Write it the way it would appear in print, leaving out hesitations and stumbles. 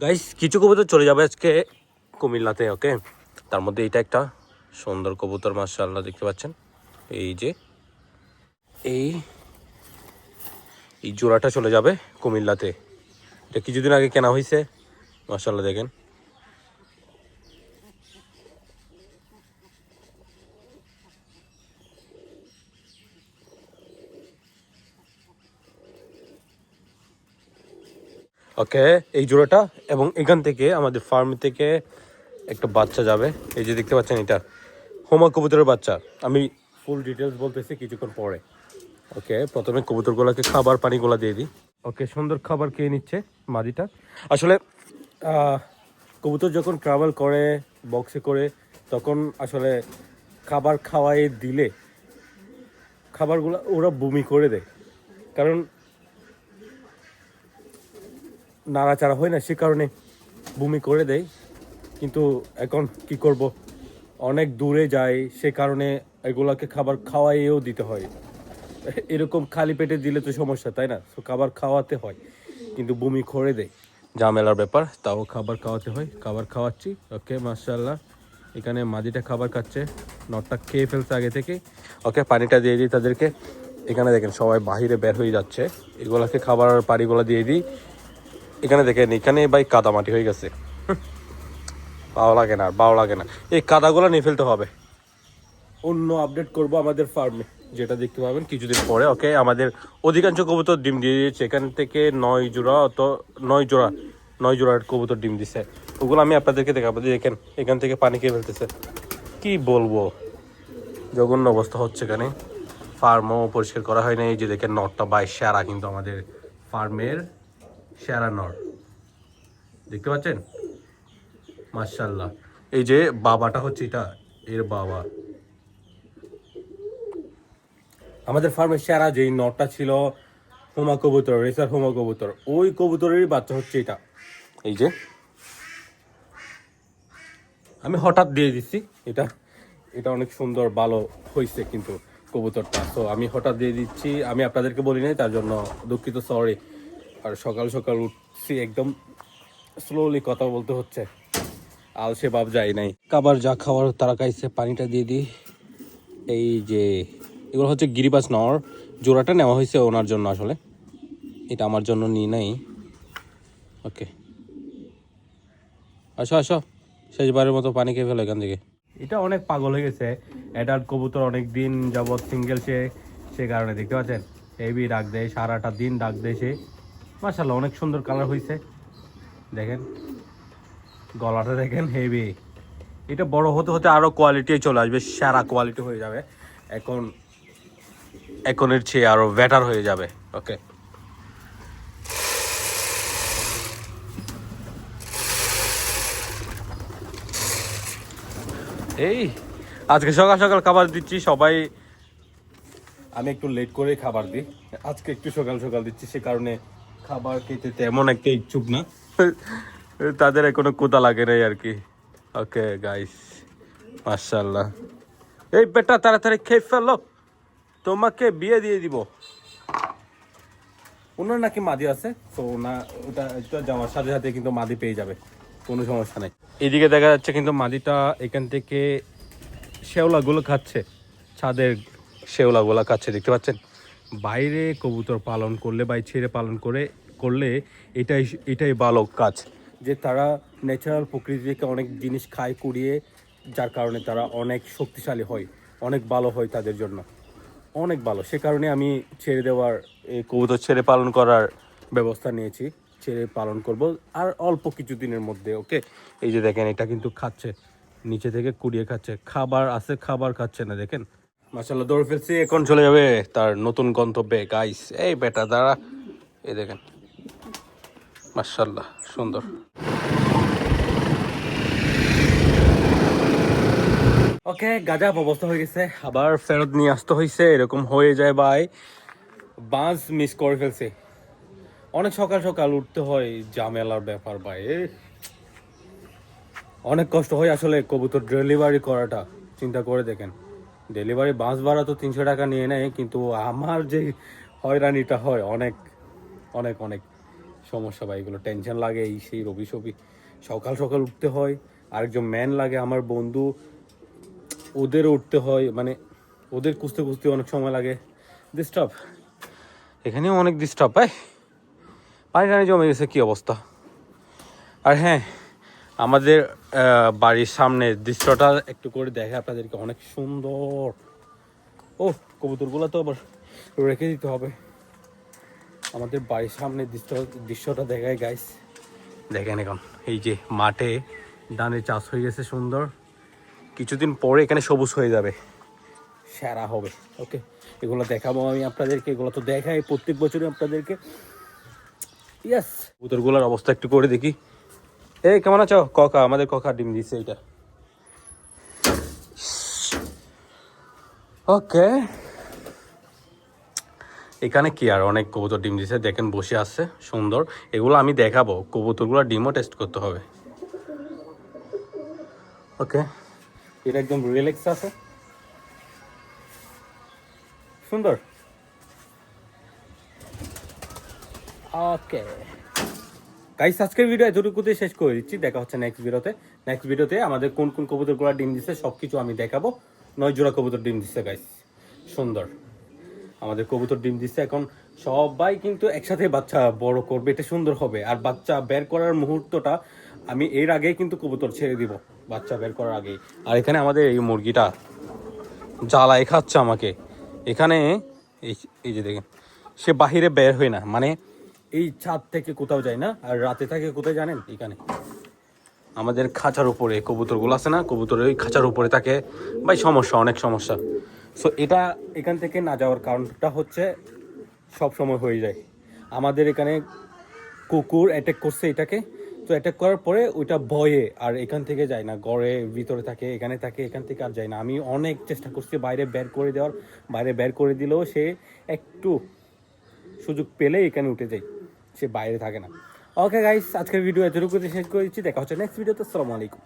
Guys কিছু কবুতর চলে যাবে আজকে কুমিল্লাতে। ওকে, তার মধ্যে এটা একটা সুন্দর কবুতর, মাশাআল্লাহ দেখতে পাচ্ছেন। এই যে এই এই জোড়াটা চলে যাবে কুমিল্লাতে। এটা কিছুদিন আগে কেনা হয়েছে, মাশাআল্লাহ দেখেন। ওকে, এই জোড়াটা এবং এখান থেকে আমাদের ফার্ম থেকে একটা বাচ্চা যাবে। এই যে দেখতে পাচ্ছেন, এটা হোমা কবুতরের বাচ্চা। আমি ফুল ডিটেলস বলতেছি কিছুক্ষণ পরে। ওকে, প্রথমে কবুতরগুলোকে খাবার পানিগুলো দিয়ে দিই। ওকে, সুন্দর খাবার খেয়ে নিচ্ছে মাদিটা। আসলে কবুতর যখন ট্রাভেল করে বক্সে করে, তখন আসলে খাবার খাওয়াই দিলে খাবারগুলো ওরা বমি করে দেয়, কারণ নাড়াচাড়া হয় না, সে কারণে বমি করে দেয়। কিন্তু এখন কি করব, অনেক দূরে যায়, সে কারণে এগুলাকে খাবার খাওয়াইয়েও দিতে হয়। এরকম খালি পেটে দিলে তো সমস্যা, তাই না? তো খাবার খাওয়াতে হয়, কিন্তু বমি করে দেয়, ঝামেলার ব্যাপার। তাও খাবার খাওয়াতে হয়, খাবার খাওয়াচ্ছি। ওকে, মাশাআল্লাহ এখানে মাদিটা খাবার খাচ্ছে, নটটা খেয়ে ফেলছে আগে থেকে। ওকে, পানিটা দিয়ে দিই তাদেরকে। এখানে দেখেন সবাই বাহিরে বের হয়ে যাচ্ছে, এগুলাকে খাবার পানিগুলো দিয়ে দিই। এখানে দেখেন, এখানে ভাই কাদামাটি হয়ে গেছে, ভালো লাগে না, ভালো লাগে না। এই কাদাগুলো নিয়ে ফেলতে হবে। অন্য আপডেট করব আমাদের ফার্মে, যেটা দেখতে পাবেন কিছুদিন পরে। ওকে, আমাদের অধিকাংশ কবুতর ডিম দিয়ে দিয়েছে, এখান থেকে 9 জোড়ার কবুতর ডিম দিছে। ওগুলো আমি আপনাদেরকে দেখাবো। দেখেন এখান থেকে পানি খেয়ে ফেলতেছে, কি বলবো, জঘন্য অবস্থা হচ্ছে এখানে। ফার্মও পরিষ্কার করা হয় না। এই যে দেখেন, নটটা বাই সেরা, কিন্তু আমাদের ফার্মের সেরা নট, দেখতে পাচ্ছেন, মাশাআল্লাহ। এই যে বাবাটা হচ্ছে এটা, এর বাবা। আমাদের ফার্মের সেরা যেই নটটা ছিল হোমা কবুতর, রেসার হোমা কবুতর, ওই কবুতরেরই বাচ্চা হচ্ছে এটা। এই যে আমি হঠাৎ দিয়ে দিচ্ছি, এটা এটা অনেক সুন্দর ভালো হয়েছে কিন্তু কবুতরটা, তো আমি হঠাৎ দিয়ে দিচ্ছি। আমি আপনাদেরকে বলি নাই, তার জন্য দুঃখিত, সরি। আর সকাল সকাল উঠছি, একদম স্লোলি কথা বলতে হচ্ছে, আলসে ভাব যায় নাই। খাবার যা খাওয়ার তারা খাইছে, পানিটা দিয়ে দিই। এই যে এগুলো হচ্ছে গিরিবাজ নর, জোড়াটা নেওয়া হয়েছে ওনার জন্য, আসলে এটা আমার জন্য নিই নাই। ওকে, আসো আসো, শেষবারের মতো পানি খেয়ে ফেলো এখান থেকে। এটা অনেক পাগল হয়ে গেছে, অ্যাডাল্ট কবুতর অনেক দিন যাবৎ সিঙ্গেল, সে কারণে দেখতে পাচ্ছেন হেভি ডাক দেয়, সারাটা দিন ডাক দেয় সে। মাশাআল্লাহ অনেক সুন্দর কালার হয়েছে, দেখেন গলাটা দেখেন হেভি। এটা বড় হতে হতে আরো কোয়ালিটি চলে আসবে, সেরা কোয়ালিটি হয়ে যাবে। এখনের চেয়ে আরো বেটার হয়ে যাবে। ওকে, এই আজকে সকাল সকাল খাবার দিচ্ছি সবাই। আমি একটু লেট করে খাবার দিই, আজকে একটু সকাল সকাল দিচ্ছি, সে কারণে খাবার খেতে তেমন একটা ইচ্ছুক না, তাদের এখনো কোথা লাগে নাই আর কি। ওকে গাইস, মাশাআল্লাহ। এই বেটা তাড়াতাড়ি খেয়ে ফেলো, তোমাকে বিয়ে দিয়ে দিব। ওনার নাকি মাদি আছে, তো ওটা যাওয়ার সাথে সাথে কিন্তু মাদি পেয়ে যাবে, কোনো সমস্যা নাই। এদিকে দেখা যাচ্ছে কিন্তু মাদিটা এখান থেকে শেওলাগুলো খাচ্ছে, ছাদের শেওলাগুলো খাচ্ছে, দেখতে পাচ্ছেন। বাইরে কবুতর পালন করলে বা ছেড়ে পালন করলে এটাই ভালো কাজ, যে তারা ন্যাচারাল প্রকৃতি থেকে অনেক জিনিস খায় কুড়িয়ে, যার কারণে তারা অনেক শক্তিশালী হয়, অনেক ভালো হয় তাদের জন্য, অনেক ভালো। সে কারণে আমি ছেড়ে দেওয়ার, এই কবুতর ছেড়ে পালন করার ব্যবস্থা নিয়েছি। ছেড়ে পালন করব আর অল্প কিছু দিনের মধ্যে। ওকে, এই যে দেখেন, এটা কিন্তু খাচ্ছে, নিচে থেকে কুড়িয়ে খাচ্ছে, খাবার আছে, খাবার খাচ্ছে না, দেখেন। মাশাআল্লাহ দৌড়ে ফেলছি, এখন চলে যাবে তার নতুন গন্তব্যে। গাইস এই বেটা দাঁড়া, এই দেখেন, মাশাআল্লাহ সুন্দর। ওকে, গাজা অবস্থা হয়ে গেছে, আবার ফেরত নিয়ে আসতে হয়েছে। এরকম হয়ে যায় ভাই, বাস মিস করে ফেলছে। অনেক সকাল সকাল উঠতে হয়, ঝামেলার ব্যাপার ভাই, অনেক কষ্ট হয় আসলে কবুতর ডেলিভারি করাটা। চিন্তা করে দেখেন, ডেলিভারি বাস ভাড়া তো 300 টাকা নিয়ে নেয়, কিন্তু আমার যে হয়রানিটা হয় অনেক অনেক অনেক, সমস্যা ভাই, এগুলো টেনশন লাগে, এই সেই রবি সবি, সকাল সকাল উঠতে হয়। আরেকজন ম্যান লাগে আমার বন্ধু, ওদেরও উঠতে হয়, মানে ওদের খুঁজতে খুঁজতে অনেক সময় লাগে। ডিস্টার্ব, এখানেও অনেক ডিস্টার্ব ভাই। পানি টানি জমে গেছে, কী অবস্থা। আর হ্যাঁ, আমাদের বাড়ির সামনের দৃশ্যটা একটু করে দেখে আপনাদেরকে, অনেক সুন্দর। ও, কবুতরগুলো তো আবার রেখে দিতে হবে। আমাদের বাড়ির সামনে দৃশ্যটা দেখায় গাইস, দেখেন এখন এই যে মাঠে ধানের চাষ হয়ে গেছে সুন্দর, কিছুদিন পরে এখানে সবুজ হয়ে যাবে, সেরা হবে। ওকে, এগুলো দেখাবো আমি আপনাদেরকে, এগুলো তো দেখাই প্রত্যেক বছরই আপনাদেরকে। ইয়াস, কবুতরগুলোর অবস্থা একটু করে দেখি। এই কেমন আছো? ককা, আমাদের ককা ডিম দিচ্ছে এইটা। ওকে, এখানে কি আর অনেক কবুতর ডিম দিছে, দেখেন বসে আছে সুন্দর। এগুলো আমি দেখাবো, কবুতরগুলো ডিমও টেস্ট করতে হবে। ওকে, এটা একদম রিল্যাক্স আছে, সুন্দর। ওকে গাইস, আজকের ভিডিও এতটুকুতে শেষ করে দিচ্ছি। দেখা হচ্ছে নেক্সট ভিডিওতে আমাদের কোন কোন কবুতরগুলো ডিম দিচ্ছে সব কিছু আমি দেখাবো। 9 জোড়া কবুতর ডিম দিচ্ছে গাইস, সুন্দর। আমাদের কবুতর ডিম দিচ্ছে, এখন সবাই কিন্তু একসাথে বাচ্চা বড় করবে, এটা সুন্দর হবে। আর বাচ্চা বের করার মুহূর্তটা আমি এর আগেই কিন্তু কবুতর ছেড়ে দিব, বাচ্চা বের করার আগেই। আর এখানে আমাদের এই মুরগিটা জ্বালায় খাচ্ছে আমাকে এখানে। এই যে দেখেন, সে বাহিরে বের হয় না, মানে এই ছাদ থেকে কোথাও যায় না। আর রাতে থাকে কোথায় জানেন? এখানে আমাদের খাঁচার উপরে কবুতরগুলো আছে না, কবুতরের ওই খাঁচার উপরে থাকে ভাই। সমস্যা, অনেক সমস্যা। সো এটা এখান থেকে না যাওয়ার কারণটা হচ্ছে সব সময় হয়ে যায় আমাদের এখানে কুকুর অ্যাটাক করছে এটাকে। তো অ্যাটাক করার পরে ওইটা ভয়ে আর এখান থেকে যায় না, ঘরের ভিতরে থাকে, এখানে থাকে, এখান থেকে আর যায় না। আমি অনেক চেষ্টা করছি বাইরে বের করে দেওয়ার, বাইরে বের করে দিলেও সে একটু সুযোগ পেলে এখানে উঠে যায়, সে বাইরে থাকে না। ওকে গাইস, আজকের ভিডিও এতটুকুতে শেষ করে দিচ্ছি। দেখা হচ্ছে নেক্সট ভিডিওতে। আসসালামু আলাইকুম।